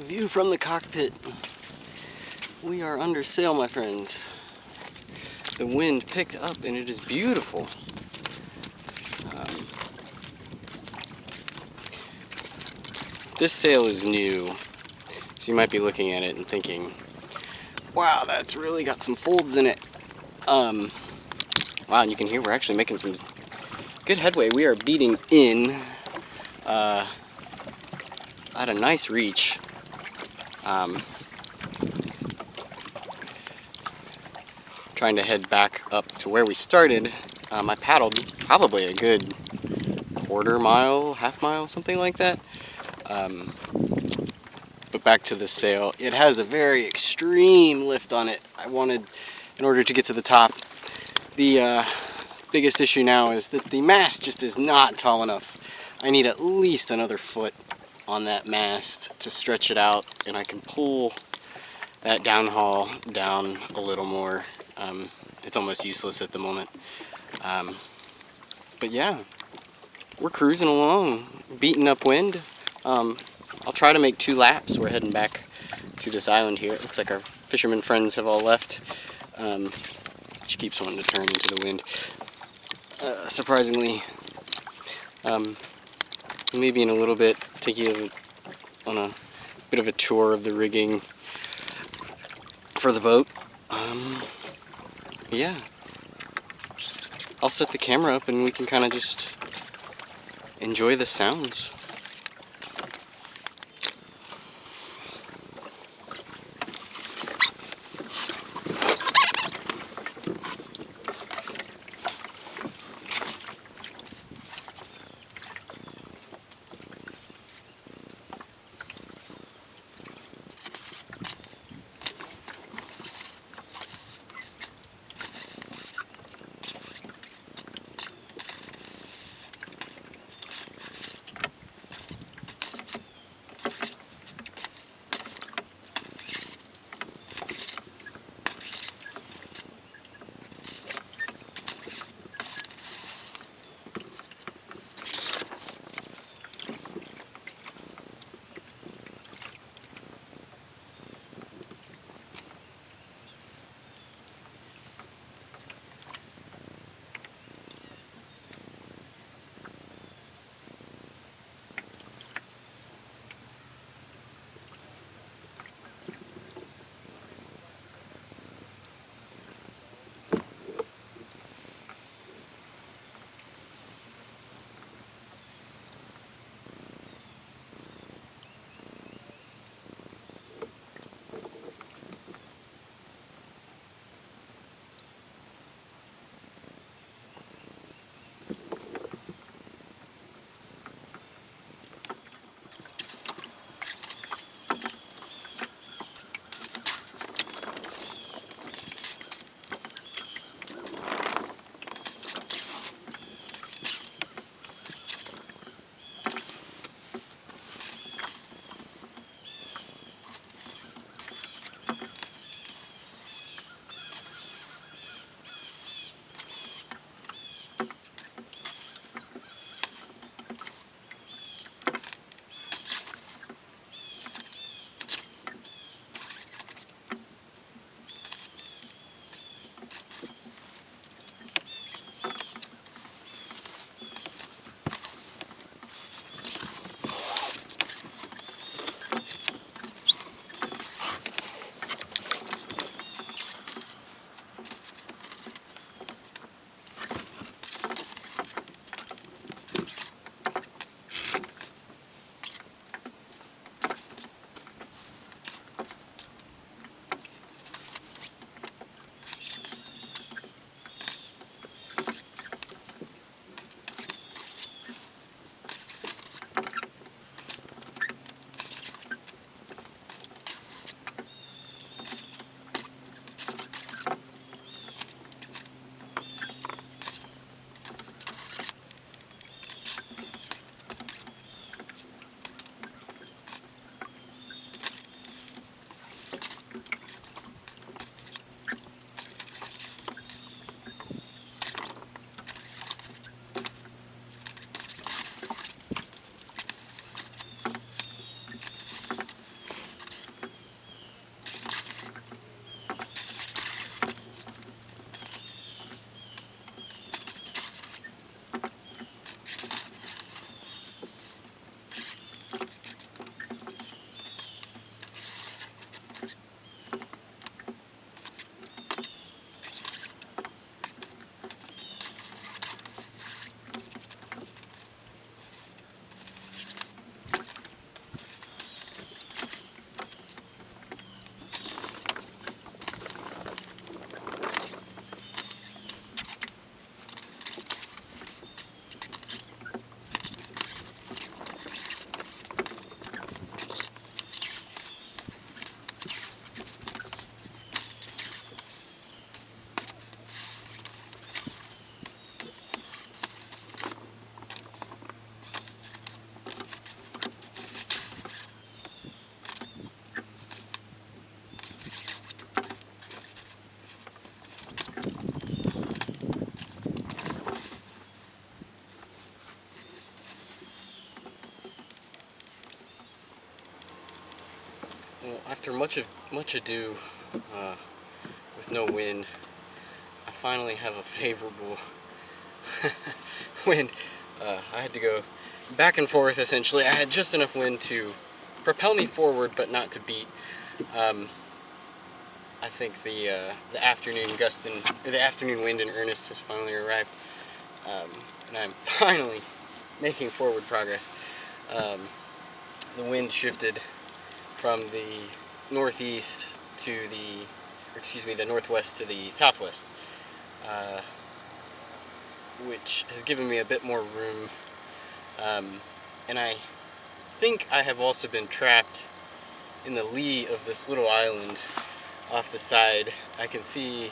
View from the cockpit. We are under sail, my friends. The wind picked up and it is beautiful. This sail is new, so you might be looking at it and thinking, wow, that's really got some folds in it. Wow, and you can hear we're actually making some good headway. We are beating in at a nice reach. Trying to head back up to where we started. I paddled probably a good quarter mile, half mile, something like that. But back to the sail, it has a very extreme lift on it. In order to get to the top, the biggest issue now is that the mast just is not tall enough. I need at least another foot on that mast to stretch it out, and I can pull that downhaul down a little more. It's almost useless at the moment. But yeah, we're cruising along, beating up wind. I'll try to make 2 laps. We're heading back to this island here. It looks like our fishermen friends have all left. She keeps wanting to turn into the wind. Surprisingly, maybe in a little bit, take you on a bit of a tour of the rigging for the boat. Yeah, I'll set the camera up and we can kind of just enjoy the sounds. Well, after much ado, with no wind, I finally have a favorable wind. I had to go back and forth essentially. I had just enough wind to propel me forward, but not to beat. I think the afternoon the afternoon wind in earnest has finally arrived, and I'm finally making forward progress. The wind shifted from the northeast to the northwest to the southwest, which has given me a bit more room. And I think I have also been trapped in the lee of this little island off the side. I can see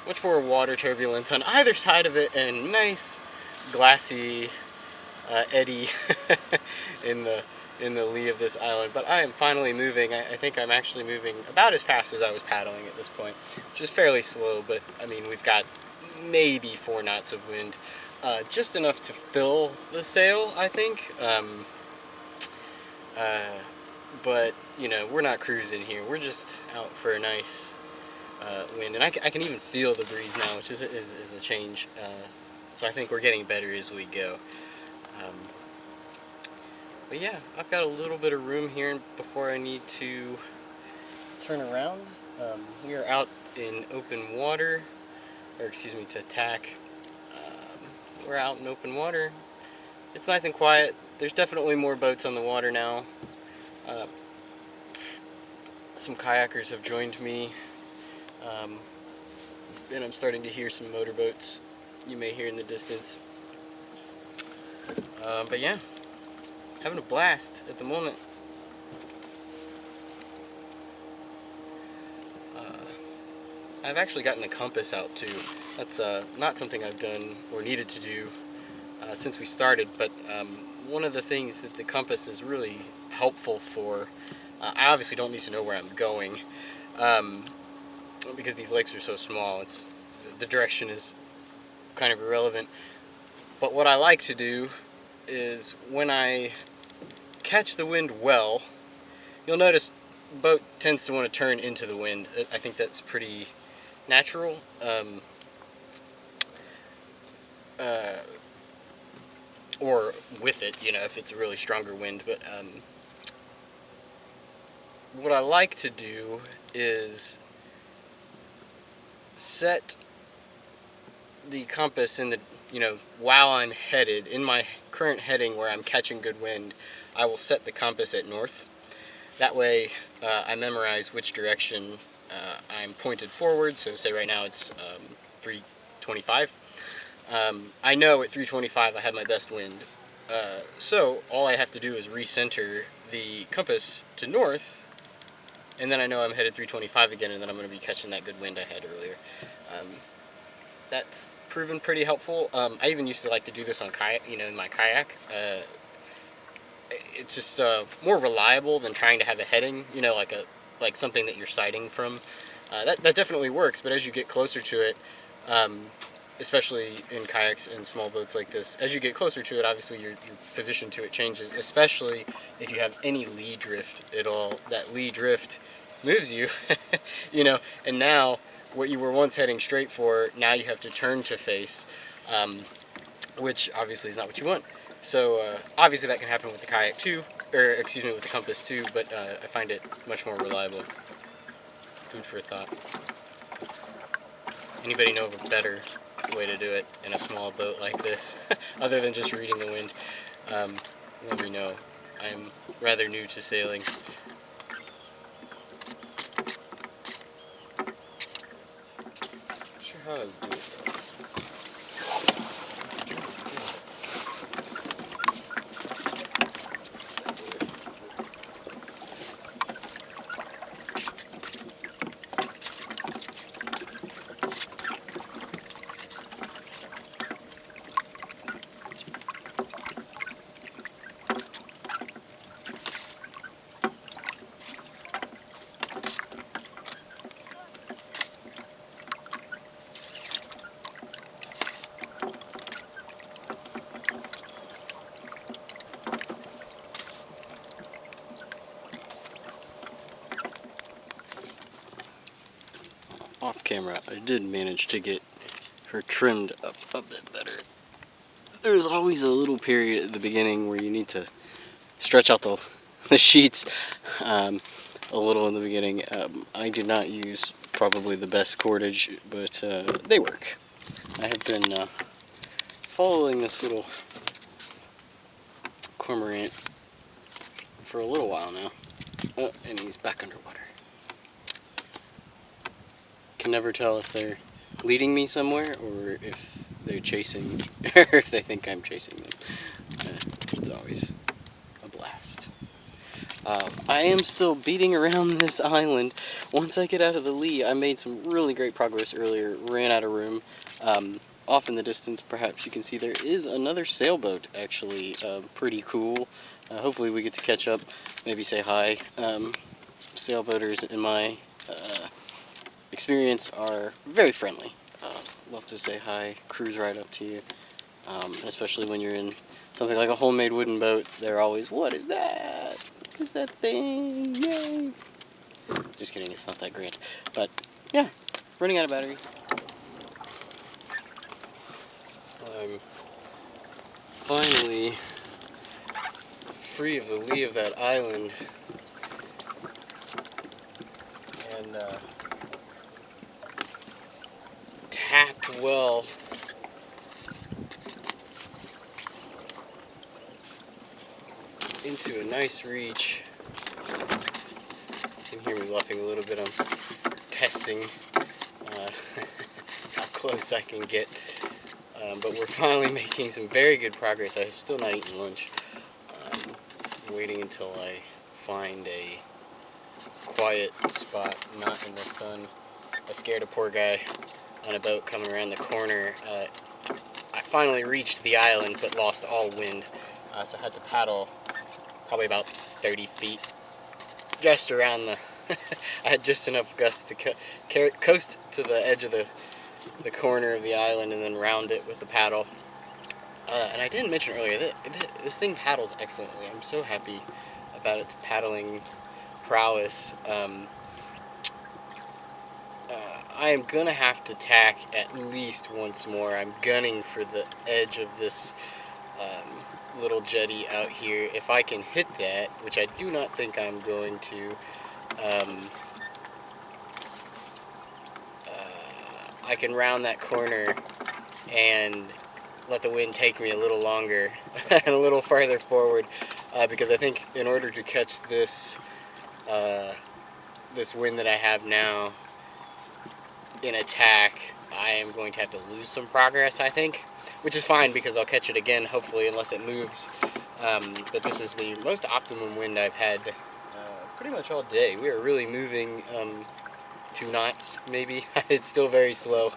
much more water turbulence on either side of it, and nice glassy eddy in the lee of this island. But I am finally moving. I think I'm actually moving about as fast as I was paddling at this point, which is fairly slow, but I mean, we've got maybe 4 knots of wind, just enough to fill the sail, I think. But you know, we're not cruising here. We're just out for a nice wind, and I can even feel the breeze now, which is a change. So I think we're getting better as we go. But yeah, I've got a little bit of room here before I need to turn around. We are out in open water, or excuse me, to tack. We're out in open water. It's nice and quiet. There's definitely more boats on the water now. Some kayakers have joined me, and I'm starting to hear some motorboats you may hear in the distance. But yeah, having a blast at the moment. I've actually gotten the compass out too. That's not something I've done or needed to do since we started, but one of the things that the compass is really helpful for, I obviously don't need to know where I'm going, because these lakes are so small. The direction is kind of irrelevant. But what I like to do is when I catch the wind well, you'll notice the boat tends to want to turn into the wind. I think that's pretty natural. Or with it, you know, if it's a really stronger wind. But what I like to do is set the compass in the, you know, while I'm headed, in my current heading where I'm catching good wind, I will set the compass at north. That way I memorize which direction I'm pointed forward. So say right now it's 325. I know at 325 I have my best wind. So all I have to do is recenter the compass to north, and then I know I'm headed 325 again, and then I'm going to be catching that good wind I had earlier. That's proven pretty helpful. I even used to like to do this on kayak, you know, in my kayak. It's just more reliable than trying to have a heading, you know, like something that you're sighting from. That definitely works, but as you get closer to it, especially in kayaks and small boats like this, as you get closer to it, obviously your position to it changes, especially if you have any lee drift at all. That lee drift moves you, you know, and now what you were once heading straight for, now you have to turn to face, which obviously is not what you want. So obviously that can happen with the kayak too, or excuse me, with the compass too, but I find it much more reliable. Food for thought. Anybody know of a better way to do it in a small boat like this, other than just reading the wind? Let me know. I'm rather new to sailing. Not sure how I would do it though. off camera, I did manage to get her trimmed up a bit better. There's always a little period at the beginning where you need to stretch out the sheets a little in the beginning. I did not use probably the best cordage, but they work. I have been following this little cormorant for a little while now. Oh, and he's back underwater. Can never tell if they're leading me somewhere or if they're chasing, or if they think I'm chasing them. It's always a blast. I am still beating around this island. Once I get out of the lee, I made some really great progress earlier, ran out of room. Off in the distance, perhaps you can see there is another sailboat, actually, pretty cool. Hopefully we get to catch up, maybe say hi. Sailboaters, in my experience, are very friendly. Love to say hi, cruise right up to you. Especially when you're in something like a homemade wooden boat, they're always, what is that? What is that thing? Yay! Just kidding, it's not that grand. But, yeah, running out of battery. I'm finally free of the lee of that island. And, tacked well into a nice reach. You can hear me laughing a little bit. I'm testing how close I can get. But we're finally making some very good progress. I have still not eaten lunch. I'm waiting until I find a quiet spot, not in the sun. I scared a poor guy on a boat coming around the corner. I finally reached the island but lost all wind, so I had to paddle probably about 30 feet just around the I had just enough gust to coast to the edge of the corner of the island and then round it with the paddle. And I didn't mention earlier that this thing paddles excellently. I'm so happy about its paddling prowess. I am gonna have to tack at least once more. I'm gunning for the edge of this little jetty out here. If I can hit that, which I do not think I'm going to, I can round that corner and let the wind take me a little longer and a little farther forward, because I think in order to catch this this wind that I have now in attack, I am going to have to lose some progress, I think, which is fine because I'll catch it again, hopefully, unless it moves. But this is the most optimum wind I've had pretty much all day. We are really moving 2 knots, maybe. It's still very slow.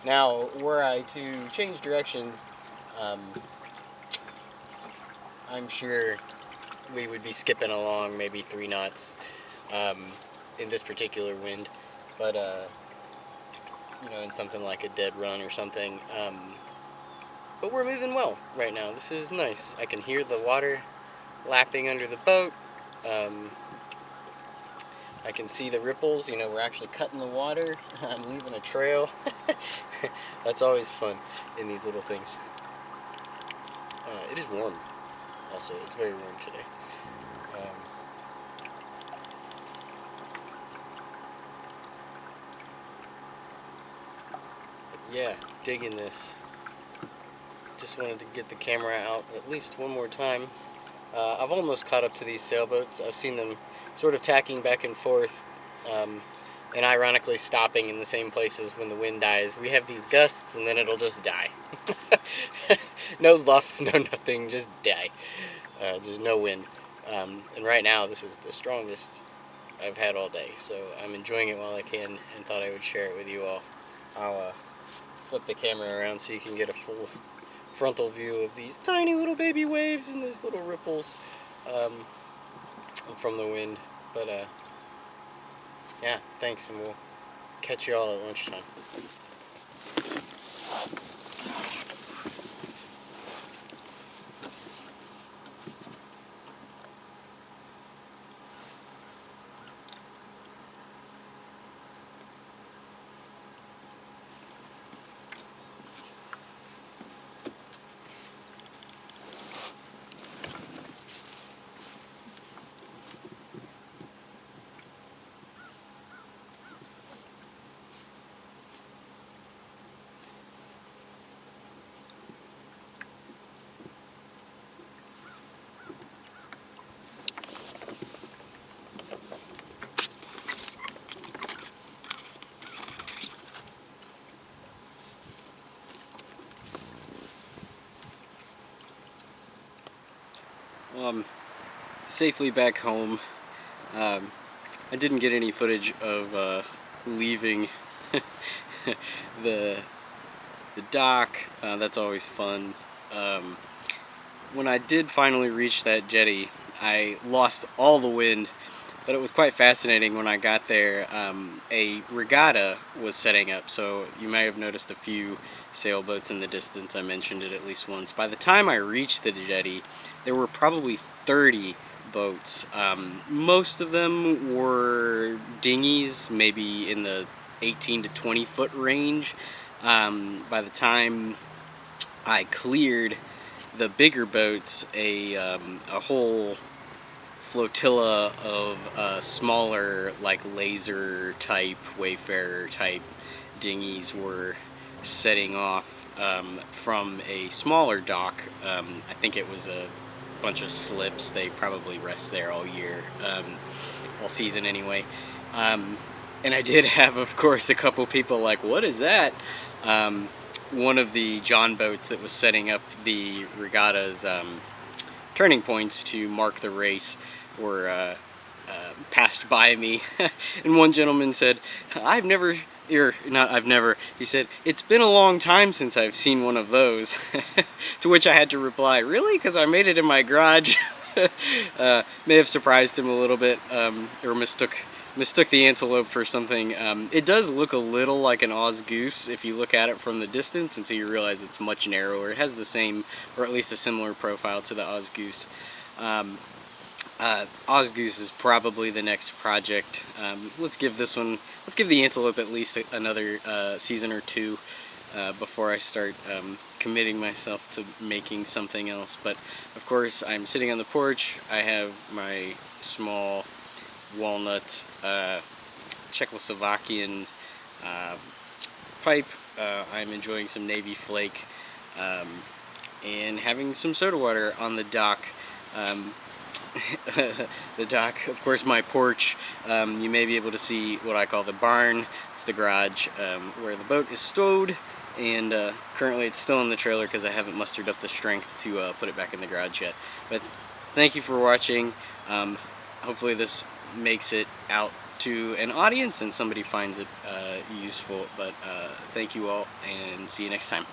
Now, were I to change directions, I'm sure we would be skipping along maybe 3 knots in this particular wind. But, you know, in something like a dead run or something. But we're moving well right now. This is nice. I can hear the water lapping under the boat. I can see the ripples. You know, we're actually cutting the water. I'm leaving a trail. That's always fun in these little things. It is warm. Also, it's very warm today. But yeah, digging this. Just wanted to get the camera out at least one more time. I've almost caught up to these sailboats. I've seen them sort of tacking back and forth, and ironically stopping in the same places when the wind dies. We have these gusts and then it'll just die. No luff, no nothing, just die. Just no wind. And right now this is the strongest I've had all day, so I'm enjoying it while I can and thought I would share it with you all. I'll flip the camera around so you can get a full frontal view of these tiny little baby waves and these little ripples from the wind. But yeah, thanks, and we'll catch you all at lunchtime. Well, I'm safely back home. I didn't get any footage of leaving the the dock. That's always fun. Um, when I did finally reach that jetty, I lost all the wind, but it was quite fascinating when I got there. A regatta was setting up, so you may have noticed a few sailboats in the distance. I mentioned it at least once. By the time I reached the jetty, there were probably 30 boats. Most of them were dinghies, maybe in the 18 to 20 foot range. By the time I cleared the bigger boats, a whole flotilla of smaller, like laser type, wayfarer type dinghies were setting off from a smaller dock. I think it was a bunch of slips. They probably rest there all year, all season anyway. Um, and I did have, of course, a couple people like, "What is that?" Um, One of the John boats that was setting up the regatta's turning points to mark the race were passed by me, and one gentleman said, "I've never." Or not, I've never. He said, "It's been a long time since I've seen one of those." To which I had to reply, "Really? Because I made it in my garage." May have surprised him a little bit, or mistook the antelope for something. It does look a little like an Oz goose if you look at it from the distance, until you realize it's much narrower. It has the same, or at least a similar profile to the Oz goose. Oz goose is probably the next project. Let's give the antelope at least another season or two before I start committing myself to making something else. But of course, I'm sitting on the porch. I have my small walnut Czechoslovakian pipe. I'm enjoying some Navy Flake and having some soda water on the dock. The dock, of course, my porch. You may be able to see what I call the barn. It's the garage where the boat is stowed, and currently it's still in the trailer because I haven't mustered up the strength to put it back in the garage yet. But thank you for watching. Hopefully this makes it out to an audience and somebody finds it useful. But thank you all, and see you next time.